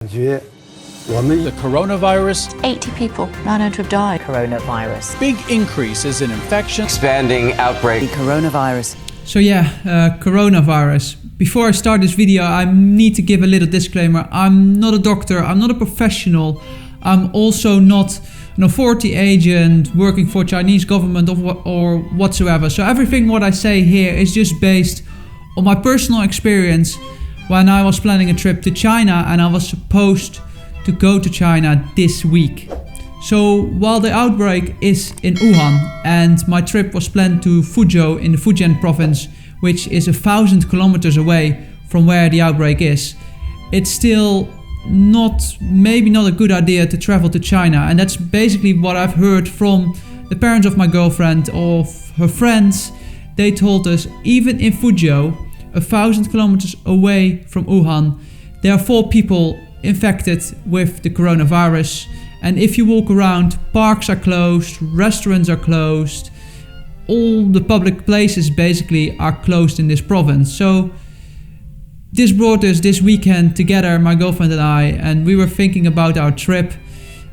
The coronavirus, 80 people, 900 have died. Coronavirus. big increases in infection, expanding outbreak. The coronavirus. So coronavirus. Before I start this video, I need to give a little disclaimer. I'm not a doctor, I'm not a professional. I'm also not an authority agent working for Chinese government or whatsoever. So everything what I say here is just based on my personal experience when I was planning a trip to China and I was supposed to go to China this week. So while the outbreak is in Wuhan and my trip was planned to Fuzhou in the Fujian province, which is 1,000 kilometers away from where the outbreak is, it's still maybe not a good idea to travel to China. And that's basically what I've heard from the parents of my girlfriend, of her friends. They told us even in Fuzhou, 1,000 kilometers away from Wuhan, there are 4 people infected with the coronavirus. And if you walk around, parks are closed, restaurants are closed, all the public places basically are closed in this province. So this brought us this weekend together, my girlfriend and we were thinking about our trip,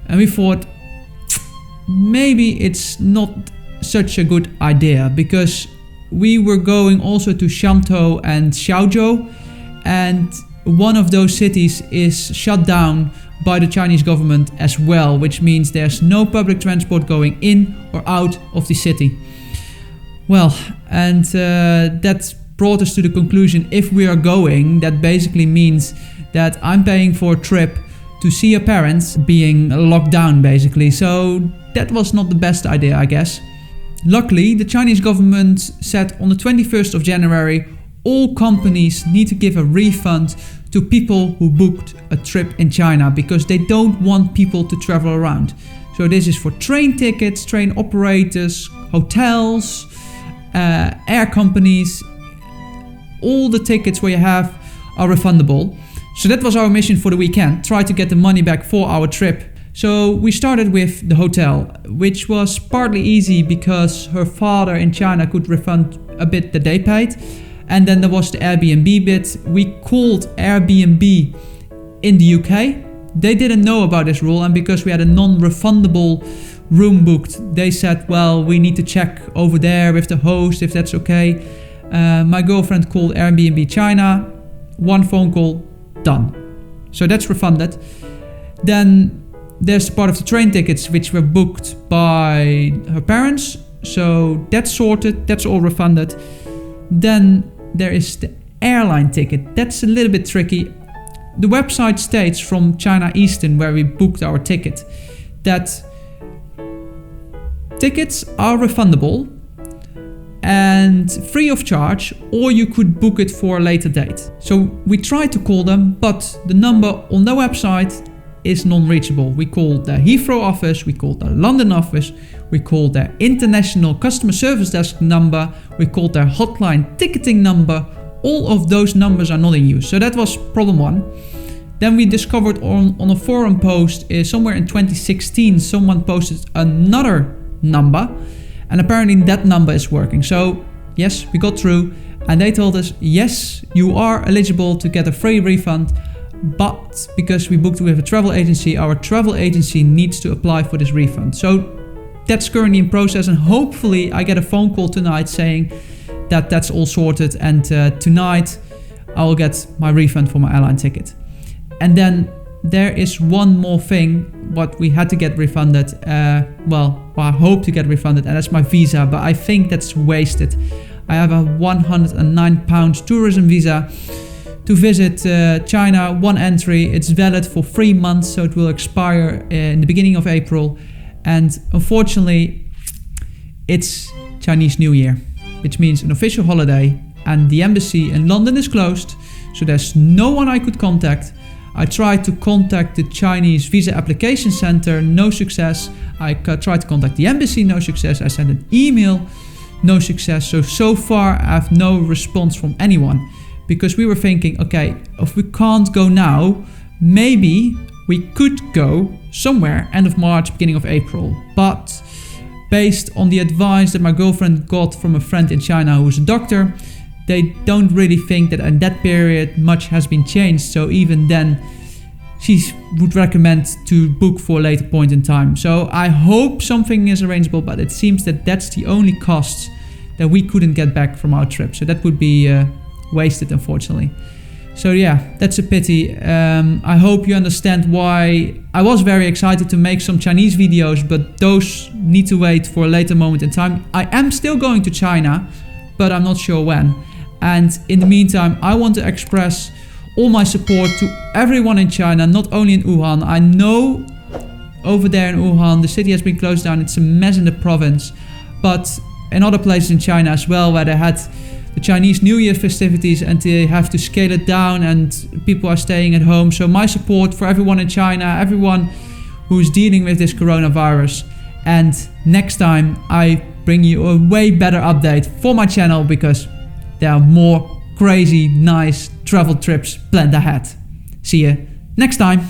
and we thought maybe it's not such a good idea, because we were going also to Shantou and Xiaozhou, and one of those cities is shut down by the Chinese government as well, which means there's no public transport going in or out of the city. Well, and that brought us to the conclusion, if we are going, that basically means that I'm paying for a trip to see your parents being locked down basically. So that was not the best idea, I guess. Luckily, the Chinese government said on the 21st of January, all companies need to give a refund to people who booked a trip in China, because they don't want people to travel around. So this is for train tickets, train operators, hotels, air companies. All the tickets where you have are refundable. So that was our mission for the weekend, try to get the money back for our trip. So we started with the hotel, which was partly easy because her father in China could refund a bit that they paid. And then there was the Airbnb bit. We called Airbnb in the UK. They didn't know about this rule, and because we had a non-refundable room booked, they said, well, we need to check over there with the host if that's okay. My girlfriend called Airbnb China, 1 phone call, done. So that's refunded. Then there's part of the train tickets which were booked by her parents. So that's sorted, that's all refunded. Then there is the airline ticket. That's a little bit tricky. The website states from China Eastern, where we booked our ticket, that tickets are refundable and free of charge, or you could book it for a later date. So we tried to call them, but the number on the website is non-reachable. We called the Heathrow office, we called the London office, we called their international customer service desk number, we called their hotline ticketing number. All of those numbers are not in use. So that was problem 1. Then we discovered on a forum post somewhere in 2016, someone posted another number, and apparently that number is working. So yes, we got through, and they told us, yes, you are eligible to get a free refund, but because we booked with a travel agency, our travel agency needs to apply for this refund. So that's currently in process, and hopefully I get a phone call tonight saying that that's all sorted, and tonight I will get my refund for my airline ticket. And then there is one more thing what we had to get refunded, I hope to get refunded, and that's my visa, but I think that's wasted. I have a £109 tourism visa to visit China, 1 entry. It's valid for 3 months, so it will expire in the beginning of April. And unfortunately, it's Chinese New Year, which means an official holiday, and the embassy in London is closed, so there's no one I could contact. I tried to contact the Chinese visa application center, no success. I tried to contact the embassy, no success. I sent an email, no success. So far I have no response from anyone, because we were thinking, okay, if we can't go now, maybe we could go somewhere end of March, beginning of April. But based on the advice that my girlfriend got from a friend in China who's a doctor, they don't really think that in that period much has been changed. So even then, she would recommend to book for a later point in time. So I hope something is arrangeable, but it seems that that's the only cost that we couldn't get back from our trip. So that would be wasted, unfortunately. So yeah, that's a pity. I hope you understand why I was very excited to make some Chinese videos, but those need to wait for a later moment in time. I am still going to China, but I'm not sure when. And in the meantime, I want to express all my support to everyone in China, not only in Wuhan. I know over there in Wuhan, the city has been closed down. It's a mess in the province. But in other places in China as well, where they had the Chinese New Year festivities and they have to scale it down and people are staying at home. So my support for everyone in China, everyone who's dealing with this coronavirus. And next time I bring you a way better update for my channel, because there are more crazy, nice travel trips planned ahead. See you next time.